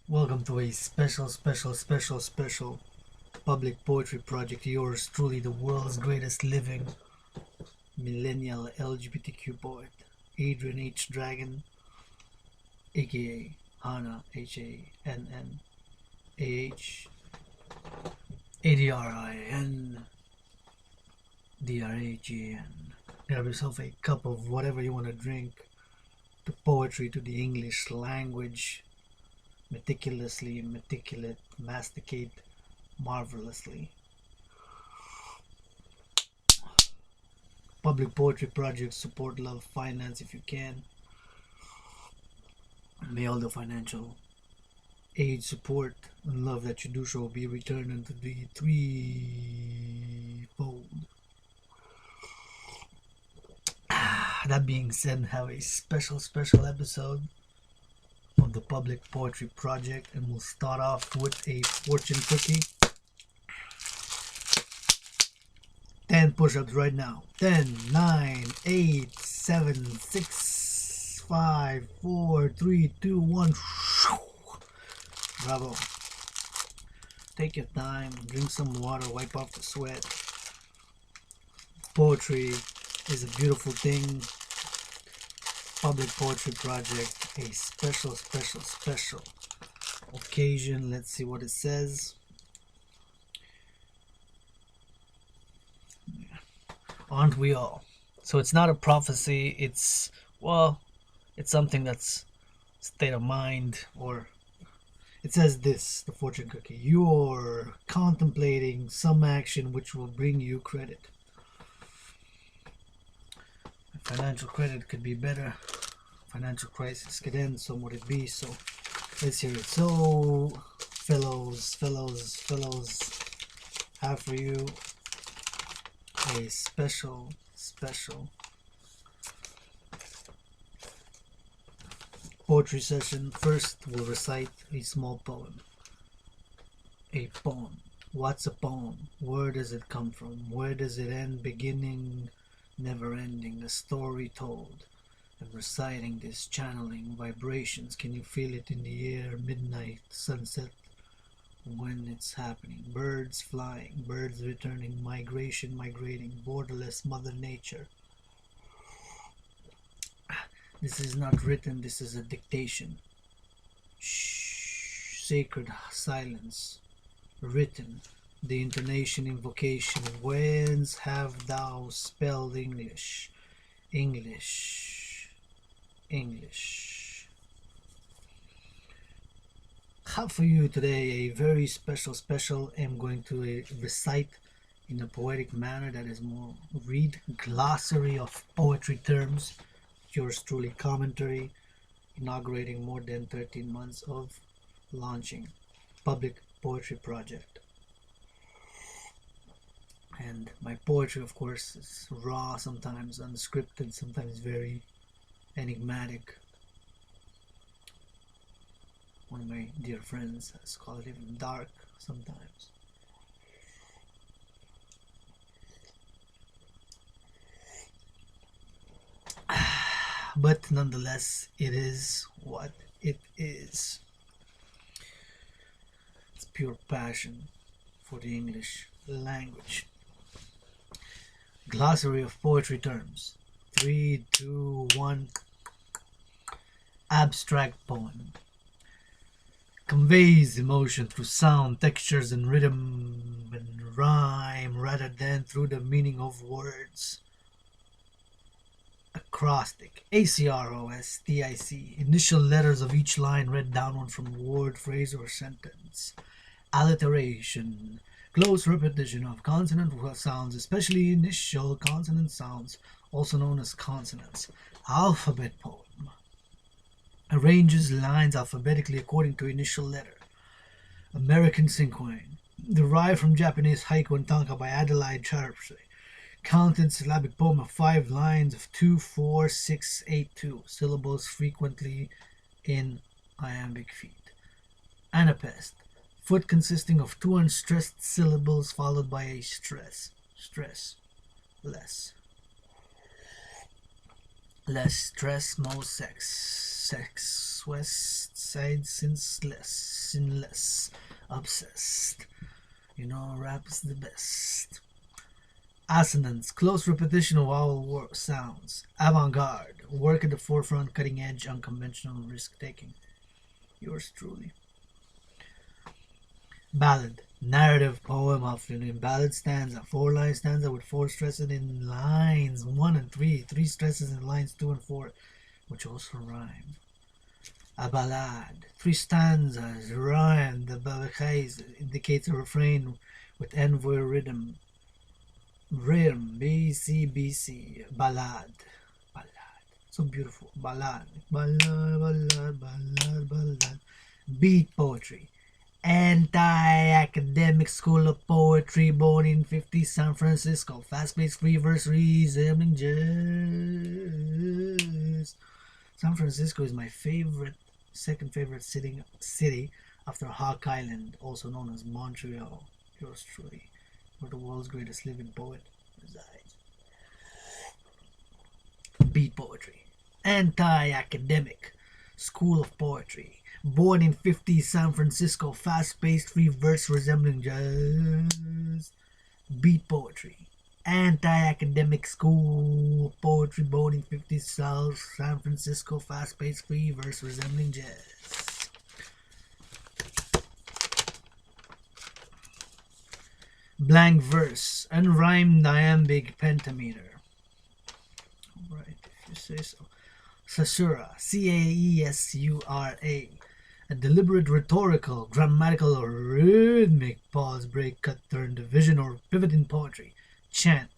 Welcome to a special public poetry project. Yours truly, the world's greatest living millennial LGBTQ poet, Adrian h.dragan, aka Hana HANNAHADRIN. Grab yourself a cup of whatever you want to drink. To poetry, to the English language, meticulously, masticate marvelously. Public poetry projects support love, finance if you can. May all the financial aid, support, and love that you do show be returned unto the threefold. That being said, have a special episode of the Public Poetry Project, and we'll start off with a fortune cookie. 10 push-ups right now. 10, 9, 8, 7, 6, 5, 4, 3, 2, 1. Bravo. Take your time, drink some water, wipe off the sweat. Poetry is a beautiful thing. Public Poetry Project, a special occasion. Let's see what it says. Aren't we all? So it's not a prophecy, it's something that's state of mind. Or it says this, the fortune cookie: you're contemplating some action which will bring you credit. Financial credit could be better. Financial crisis could end, so would it be. So let's hear it. So fellows, have for you a special poetry session. First, we'll recite a small poem. A poem. What's a poem? Where does it come from? Where does it end? Beginning, never ending. A story told. And reciting this, channeling vibrations. Can you feel it in the air? Midnight, sunset, when it's happening. Birds flying, birds returning, migration, migrating, borderless Mother Nature. This is not written, this is a dictation. Shh, sacred silence. Written, the intonation, invocation. Whence have thou spelled English? English. Have for you today a very special. I'm going to recite in a poetic manner that is more read glossary of poetry terms. Yours truly commentary, inaugurating more than 13 months of launching Public Poetry Project. And my poetry, of course, is raw, sometimes unscripted, sometimes very enigmatic. One of my dear friends has called it even dark sometimes. But nonetheless, it is what it is. It's pure passion for the English language. Glossary of poetry terms. 3, 2, 1. Abstract poem. Conveys emotion through sound, textures, and rhythm and rhyme rather than through the meaning of words. Acrostic. ACROSTIC. Initial letters of each line read downward from word, phrase, or sentence. Alliteration. Close repetition of consonant sounds, especially initial consonant sounds, also known as consonants. Alphabet poem. Arranges lines alphabetically according to initial letter. American Cinquain. Derived from Japanese haiku and tanka by Adelaide Charpsey. Counted syllabic poem of 5 lines of 2, 4, 6, 8, 2 syllables, frequently in iambic feet. Anapest. Foot consisting of 2 unstressed syllables followed by a stress. Less. Less stress, most sex. west side sinless, obsessed. You know, rap is the best. Assonance, close repetition of vowel sounds. Avant-garde, work at the forefront, cutting edge, unconventional, risk-taking. Yours truly. Ballad, narrative poem often in ballad stanza, 4-line stanza with 4 stresses in lines 1 and 3, 3 stresses in lines 2 and 4, which also rhyme. A ballad, 3 stanzas rhyme. The babakais indicates a refrain with envoy rhythm. Rhythm, BC, ballad, ballad. So beautiful, ballad, ballad. Beat poetry. Anti-academic school of poetry, born in 50 San Francisco. Fast-paced free verse resembling jazz. San Francisco is my second favorite city after Hawk Island, also known as Montreal. Yours truly, where the world's greatest living poet resides. Beat poetry. Anti-academic school of poetry. Born in 50 San Francisco, fast-paced free verse resembling jazz. Beat poetry. Anti-academic school of poetry, born in 50 South San Francisco, fast-paced free verse resembling jazz. Blank verse, unrhymed iambic pentameter. Alright, if you say so. Caesura, Caesura, a deliberate rhetorical, grammatical, or rhythmic pause, break, cut, turn, division, or pivot in poetry. Chant,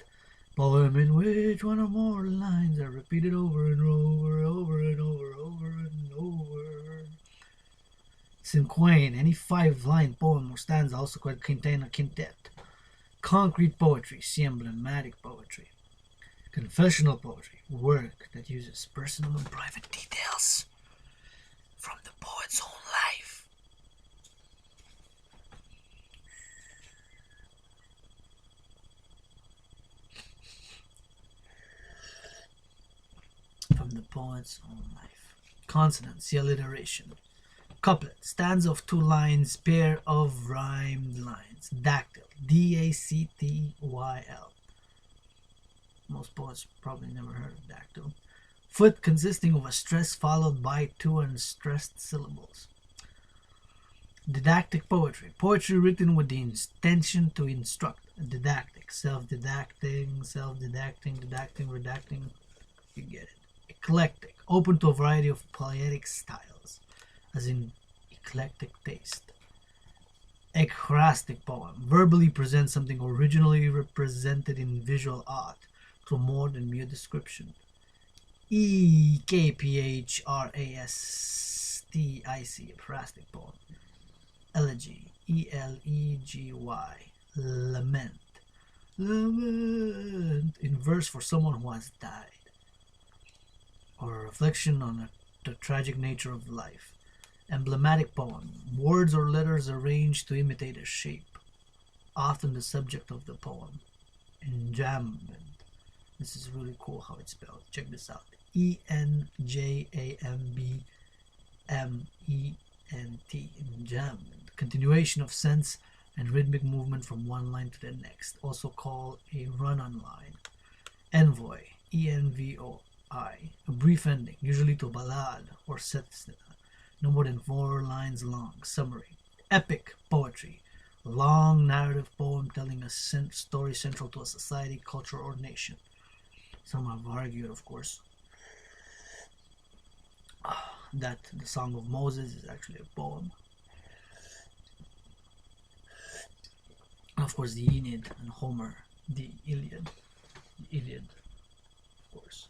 poem in which one or more lines are repeated over and over, over and over, over and over. Cinquain, any 5-line poem or stanza, also called quintain or quintet. Concrete poetry, see emblematic poetry. Confessional poetry, work that uses personal and private details from the poet's own life. From the poet's own life. Consonants, alliteration. Couplet, stanza of 2 lines, pair of rhymed lines. Dactyl, D-A-C-T-Y-L. Most poets probably never heard of dactyl. Foot, consisting of a stress followed by 2 unstressed syllables. Didactic poetry, poetry written with the intention to instruct. Didactic, self-didacting, didacting, redacting. You get it. Eclectic, open to a variety of poetic styles, as in eclectic taste. Ekphrastic poem, verbally presents something originally represented in visual art through more than mere description. Ekphrastic, ekphrastic poem. Elegy, Elegy, lament, in verse for someone who has died, or a reflection on the tragic nature of life. Emblematic poem, words or letters arranged to imitate a shape, often the subject of the poem. Enjambment, this is really cool how it's spelled. Check this out. E-N-J-A-M-B-M-E-N-T, enjambment, continuation of sense and rhythmic movement from one line to the next, also called a run-on line. Envoy, E-N-V-O-I, a brief ending, usually to a ballad or set, no more than 4 lines long. Summary. Epic poetry, long narrative poem telling a story central to a society, culture, or nation. Some have argued, of course, that the Song of Moses is actually a poem. Of course, the Aeneid and Homer, the Iliad, of course.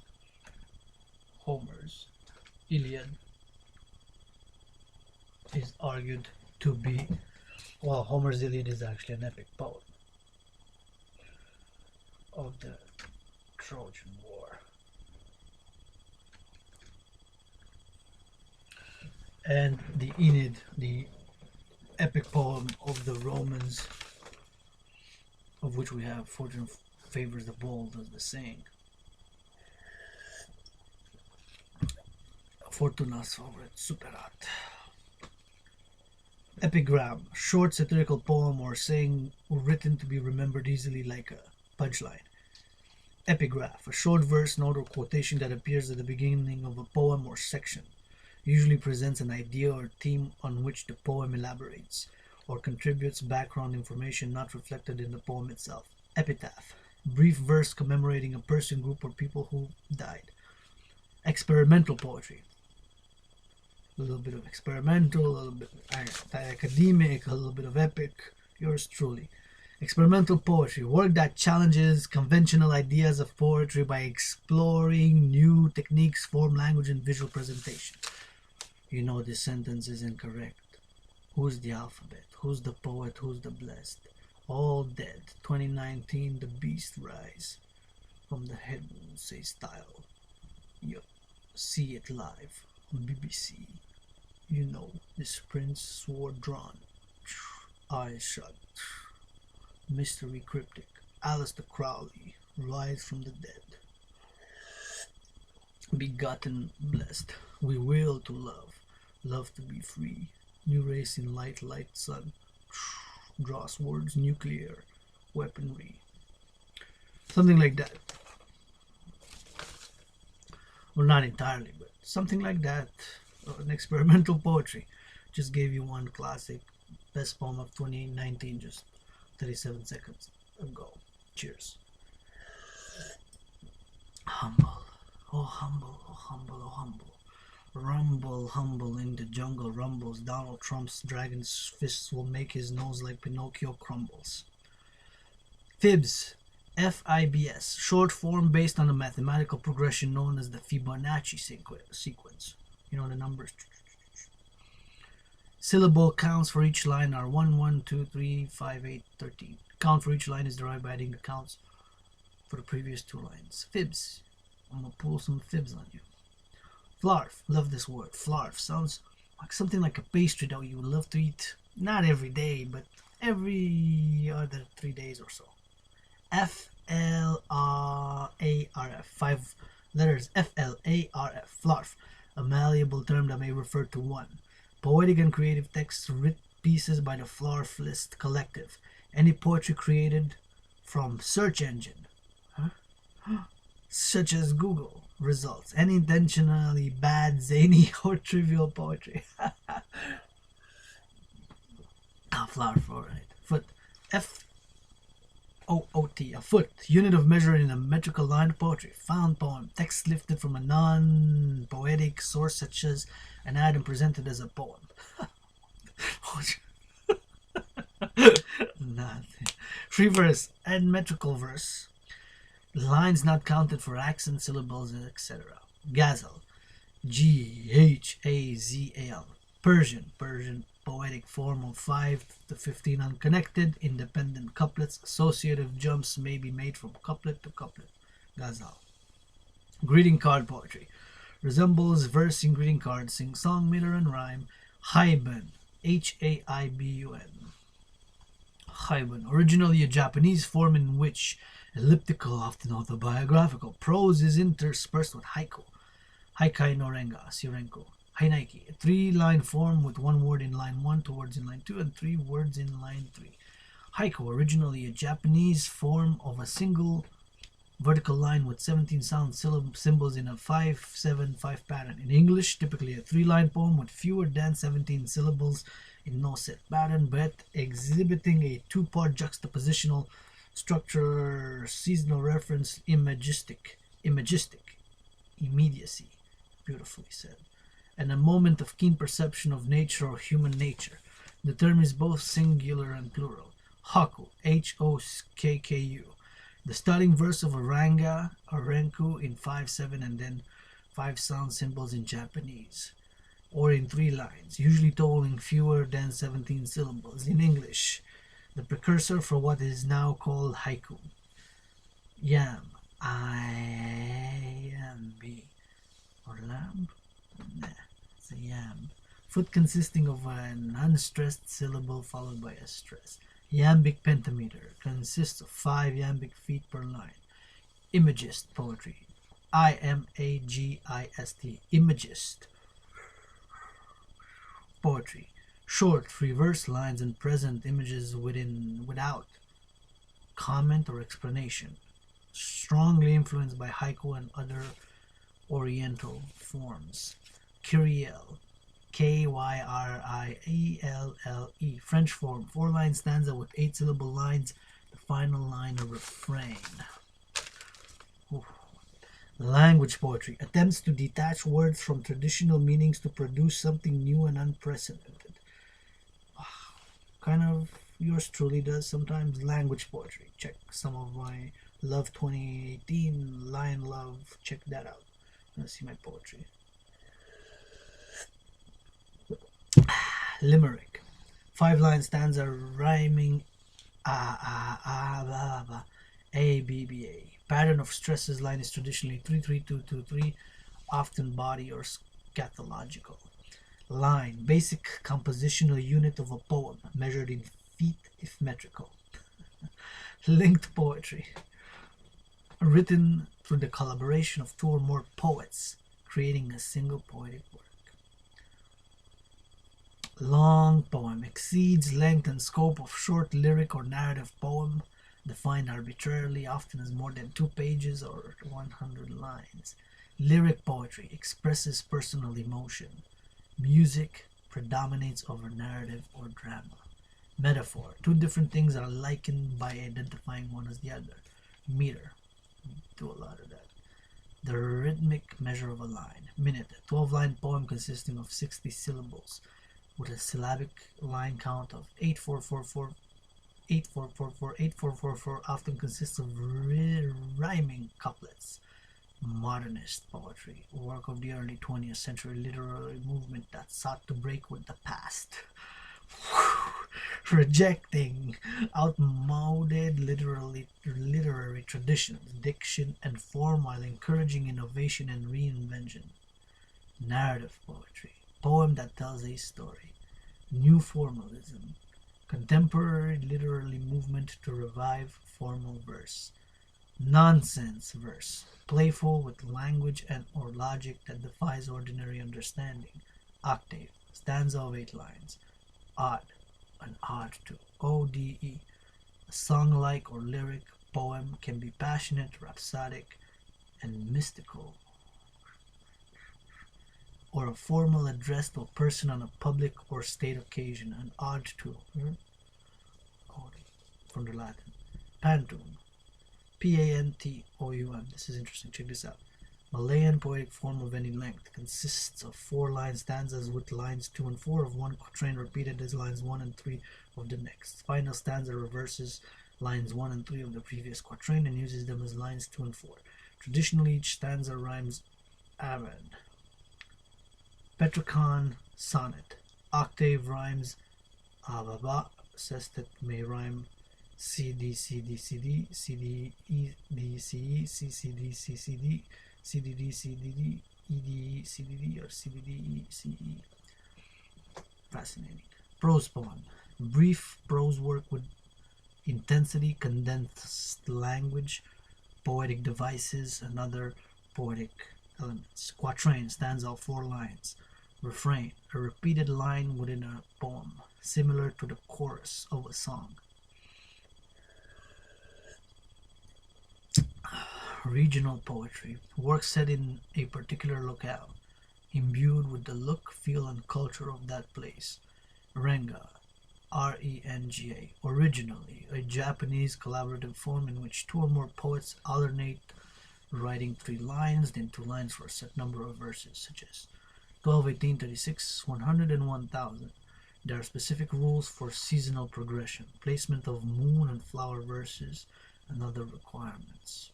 Homer's Iliad is argued to be, well, Homer's Iliad is actually an epic poem of the Trojan War. And the Aeneid, the epic poem of the Romans, of which we have fortune favors the bold, as the saying. Of Fortuna's favorite, super hot. Epigram, short satirical poem or saying written to be remembered easily like a punchline. Epigraph, a short verse, note, or quotation that appears at the beginning of a poem or section. Usually presents an idea or theme on which the poem elaborates, or contributes background information not reflected in the poem itself. Epitaph, brief verse commemorating a person, group, or people who died. Experimental poetry, a little bit of experimental, a little bit academic, a little bit of epic. Yours truly. Experimental poetry, work that challenges conventional ideas of poetry by exploring new techniques, form, language, and visual presentation. You know this sentence is incorrect. Who's the alphabet? Who's the poet? Who's the blessed? All dead. 2019, the beast rise. From the head wound, say style. You see it live on BBC. You know this prince sword drawn. Eyes shut. Mystery cryptic. Aleister Crowley, rise from the dead. Begotten, blessed. We will to love. Love to be free. New race in light, light sun. Draws words, nuclear weaponry. Something like that. Well, not entirely, but something like that. An experimental poetry. Just gave you one classic best poem of 2019, just 37 seconds ago. Cheers. Humble, oh humble, oh humble, oh humble. Rumble, humble in the jungle rumbles. Donald Trump's dragon's fists will make his nose like Pinocchio crumbles. Fibs, F-I-B-S, short form based on a mathematical progression known as the Fibonacci sequence. You know the numbers. Syllable counts for each line are 1, 1, 2, 3, 5, 8, 13. Count for each line is derived by adding the counts for the previous two lines. Fibs. I'm going to pull some fibs on you. Flarf. Love this word. Flarf sounds like something like a pastry that you would love to eat. Not every day, but every other 3 days or so. F-L-R-A-R-F. 5 letters. F-L-A-R-F. Flarf. A malleable term that may refer to one. Poetic and creative texts, writ pieces by the Flarflist Collective. Any poetry created from search engine, such as Google, results. Any intentionally bad, zany, or trivial poetry. Flarf, alright. Foot. F-O-O-T, a foot. Unit of measure in a metrical line of poetry. Found poem. Text lifted from a non-poetic source such as an ad and presented as a poem. Nothing. Free verse and metrical verse. Lines not counted for accent, syllables, etc. Ghazal. G-H-A-Z-A-L. Persian poetic form of 5 to 15 unconnected, independent couplets. Associative jumps may be made from couplet to couplet. Ghazal. Greeting card poetry. Resembles verse in greeting cards, sing song, meter, and rhyme. Haibun. H-A-I-B-U-N. Haibun. Originally a Japanese form in which elliptical, often autobiographical, prose is interspersed with haiku. Haikai no renga, sirenko. Hainaiki. A 3-line form with 1 word in line 1, 2 words in line 2, and 3 words in line 3. Haiku. Originally a Japanese form of a single vertical line with 17 sound symbols in a 5-7-5 pattern. In English, typically a 3-line poem with fewer than 17 syllables in no set pattern, but exhibiting a 2-part juxtapositional structure, seasonal reference, imagistic, immediacy, beautifully said, and a moment of keen perception of nature or human nature. The term is both singular and plural. Haku, H-O-K-K-U. The starting verse of a ranga or renku in 5-7 and then 5 sound symbols in Japanese, or in 3 lines, usually totaling fewer than 17 syllables. In English, the precursor for what is now called haiku. Yam, I-M-B, or lamb? Nah, it's a yam. Foot consisting of an unstressed syllable followed by a stress. Iambic pentameter consists of 5 iambic feet per line. Imagist poetry. I-M-A-G-I-S-T. Imagist. poetry. Short, reverse lines and present images without comment or explanation. Strongly influenced by haiku and other Oriental forms. Kyrielle, Kyrielle, French form, 4-line stanza with 8-syllable lines, the final line a refrain. Ooh. Language poetry attempts to detach words from traditional meanings to produce something new and unprecedented. Kind of yours truly does sometimes. Language poetry. Check some of my Love 2018, Lion Love. Check that out. Let's see my poetry. Limerick. 5-line stanza rhyming a b b a. Pattern of stresses line is traditionally 3 3 2 2 3, often body or scatological. Line, basic compositional unit of a poem, measured in feet if metrical. Linked poetry, written through the collaboration of 2 or more poets, creating a single poetic work. Long poem exceeds length and scope of short lyric or narrative poem, defined arbitrarily, often as more than 2 pages or 100 lines. Lyric poetry expresses personal emotion. Music predominates over narrative or drama. Metaphor, 2 different things are likened by identifying one as the other. Meter, do a lot of that. The rhythmic measure of a line. Minute, a 12-line poem consisting of 60 syllables, with a syllabic line count of 8444, 8444, 8444, often consists of rhyming couplets. Modernist poetry, work of the early 20th century literary movement that sought to break with the past, rejecting outmoded literary traditions, diction, and form while encouraging innovation and reinvention. Narrative poetry, poem that tells a story. New formalism, contemporary literary movement to revive formal verse. Nonsense verse, playful with language and or logic that defies ordinary understanding. Octave, stanza of 8 lines. Ode, an ode to, O-D-E. A song-like or lyric poem can be passionate, rhapsodic, and mystical, or a formal address to a person on a public or state occasion. An ode to, ode, from the Latin. Pantoum, Pantoum. This is interesting. Check this out. Malayan poetic form of any length consists of 4-line stanzas with lines 2 and 4 of one quatrain repeated as lines 1 and 3 of the next. Final stanza reverses lines 1 and 3 of the previous quatrain and uses them as lines 2 and 4. Traditionally, each stanza rhymes amen. Petrarchan sonnet. Octave rhymes ababa. Sestet may rhyme C D C D C D C D E D C E C C D C C D C D D C D D E D E C D D or C D D E C E. Fascinating. Prose poem, brief prose work with intensity, condensed language, poetic devices, and other poetic elements. Quatrain, stanza of 4 lines. Refrain, a repeated line within a poem, similar to the chorus of a song. Regional poetry, work set in a particular locale, imbued with the look, feel, and culture of that place. Renga, R-E-N-G-A, originally a Japanese collaborative form in which 2 or more poets alternate writing 3 lines, then 2 lines for a set number of verses, such as 12, 18, 36, 100, and 1000. There are specific rules for seasonal progression, placement of moon and flower verses, and other requirements.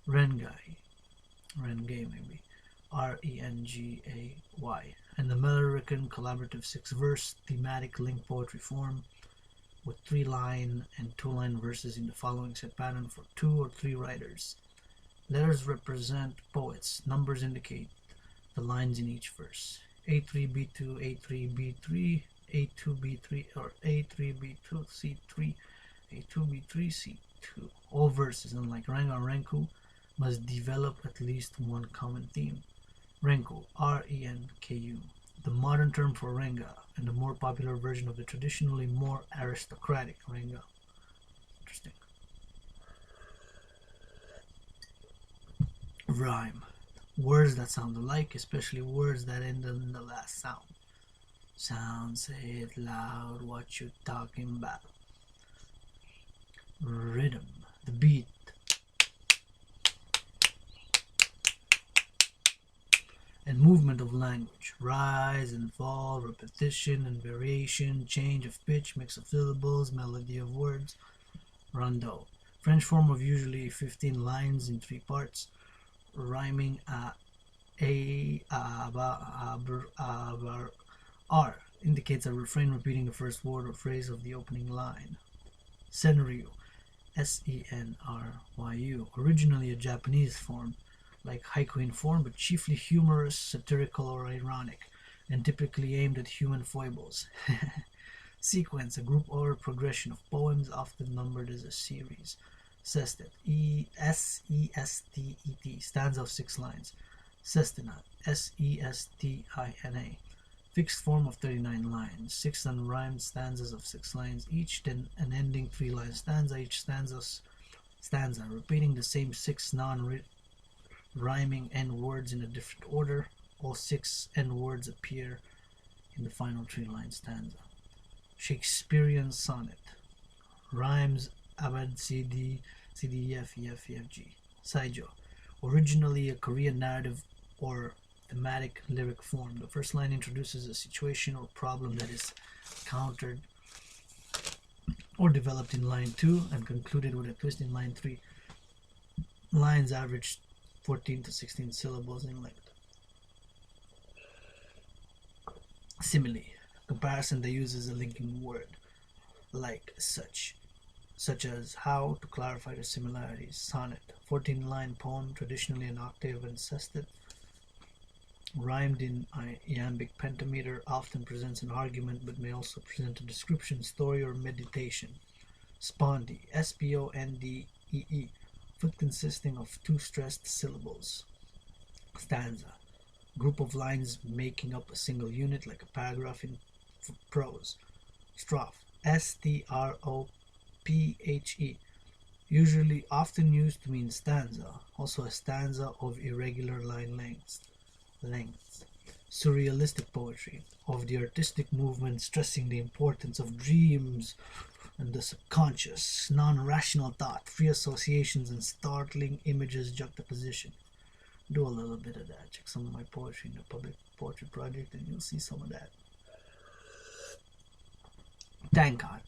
Rengay maybe, R-E-N-G-A-Y, an American collaborative 6-verse thematic link poetry form with 3-line and 2-line verses in the following set pattern for 2 or 3 writers. Letters represent poets, numbers indicate the lines in each verse. A3B2, A3B3, A2B3, or A3B2, C3, A2B3, C2. All verses, unlike Renga and Renku, must develop at least one common theme. Renku, R-E-N-K-U, the modern term for renga, and a more popular version of the traditionally more aristocratic renga. Interesting. Rhyme. Words that sound alike, especially words that end in the last sound. Sound, say it loud, what you talking about. Rhythm. The beat. And movement of language, rise and fall, repetition and variation, change of pitch, mix of syllables, melody of words. Rondo, French form of usually 15 lines in 3 parts, rhyming r indicates a refrain repeating the first word or phrase of the opening line. Senryu, Senryu, originally a Japanese form, like haiku in form, but chiefly humorous, satirical, or ironic, and typically aimed at human foibles. Sequence, a group or progression of poems, often numbered as a series. Sestet, S-E-S-T-E-T, stanza of 6 lines. Sestina, S-E-S-T-I-N-A, fixed form of 39 lines, 6 unrhymed stanzas of 6 lines each, then an ending 3-line stanza, each stanza repeating the same 6 non-rhyming end words in a different order. All 6 end words appear in the final 3-line stanza. Shakespearean sonnet. Rhymes abad CD E F E F E F G. Saijo, originally a Korean narrative or thematic lyric form. The first line introduces a situation or problem that is countered or developed in line 2 and concluded with a twist in line 3. Lines average 14 to 16 syllables in length. Simile, comparison that uses a linking word, like such as how, to clarify the similarities. Sonnet, 14-line poem, traditionally an octave and sestet, rhymed in iambic pentameter, often presents an argument but may also present a description, story, or meditation. Spondee, S-P-O-N-D-E-E, foot consisting of 2 stressed syllables. Stanza, group of lines making up a single unit like a paragraph in prose. Strophe, S-T-R-O-P-H-E, usually often used to mean stanza, also a stanza of irregular line lengths. Surrealistic poetry, of the artistic movement stressing the importance of dreams and the subconscious, non-rational thought, free associations, and startling images juxtaposition. Do a little bit of that. Check some of my poetry in the Public Poetry Project and you'll see some of that. Tanka,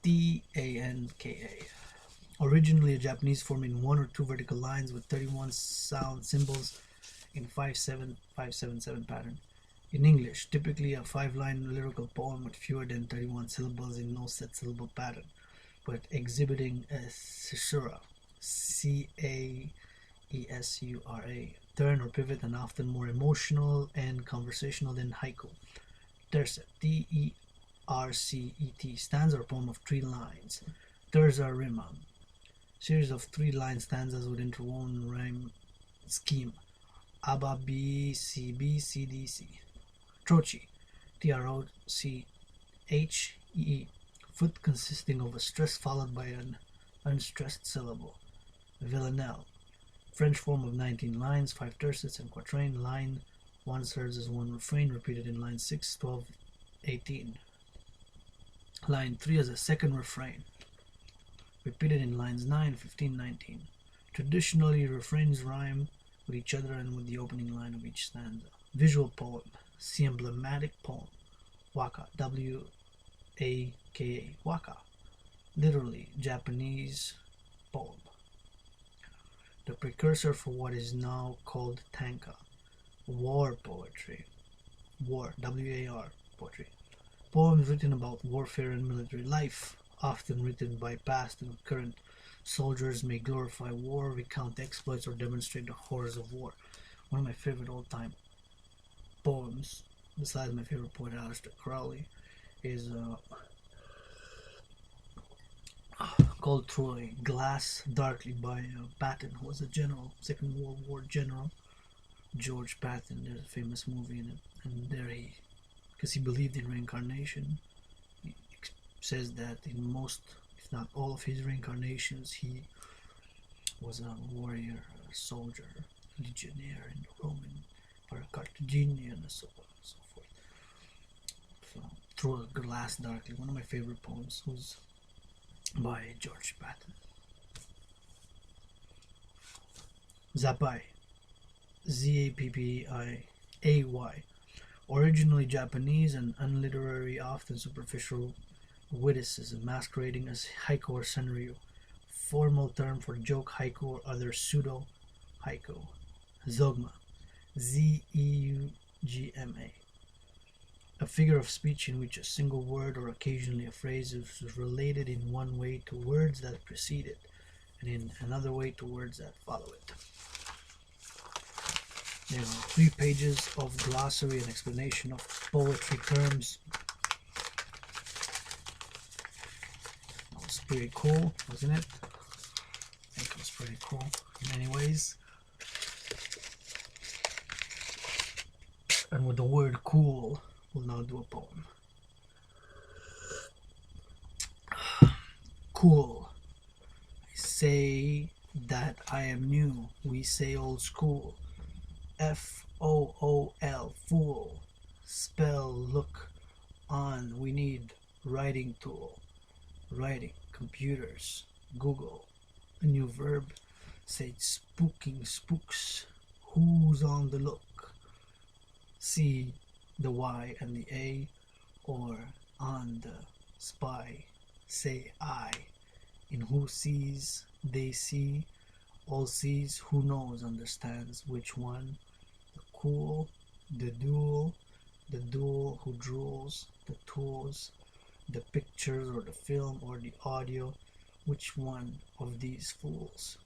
T-A-N-K-A, originally a Japanese form in 1 or 2 vertical lines with 31 sound symbols in 5-7-5-7-7 pattern. In English, typically a 5-line lyrical poem with fewer than 31 syllables in no set syllable pattern, but exhibiting a caesura, C-A-E-S-U-R-A, turn or pivot, and often more emotional and conversational than haiku. Tercet, T-E-R-C-E-T, stanza or poem of 3 lines. Terza rima, series of 3-line stanzas with interwoven rhyme scheme. Aba B C B C D C. Trochee, T-R-O-C-H-E-E, foot consisting of a stress followed by an unstressed syllable. Villanelle, French form of 19 lines, 5 tercets and quatrain. Line 1 serves as 1 refrain, repeated in line 6, 12, 18. Line 3 as a second refrain, repeated in lines 9, 15, 19. Traditionally, refrains rhyme with each other and with the opening line of each stanza. Visual poem, see emblematic poem. Waka, W-A-K-A, waka, literally Japanese poem. The precursor for what is now called tanka. War poetry, war, W-A-R, poetry. Poems written about warfare and military life, often written by past and current soldiers, may glorify war, recount exploits, or demonstrate the horrors of war. One of my favorite all-time poems, besides my favorite poet Aleister Crowley, is called Troy, Glass Darkly, by Patton, who was a general, Second World War general, George Patton. There's a famous movie in it, and there because he believed in reincarnation. He says that in most, if not all, of his reincarnations, he was a warrior, a soldier, legionnaire in the Roman, or a Carthaginian, and so on and so forth. So, Through a Glass Darkly, one of my favorite poems, was by George Patton. Zappai, Zappiay, originally Japanese and unliterary, often superficial witticism masquerading as haiku or senryu, formal term for joke haiku or other pseudo haiku. Zogma, Zeugma, a figure of speech in which a single word or occasionally a phrase is related in one way to words that precede it, and in another way to words that follow it. There are 3 pages of glossary and explanation of poetry terms. That was pretty cool, wasn't it? I think it was pretty cool in many ways. And with the word cool, we'll now do a poem. Cool. I say that I am new. We say old school. FOOL, fool. Spell, look on. We need writing tool. Writing, computers, Google. A new verb. Say spooking, spooks. Who's on the look? See the Y and the A, or on the spy. Say I. In who sees, they see. All sees, who knows, understands which one. The cool, the duel, who drools, the tools, the pictures or the film or the audio. Which one of these fools?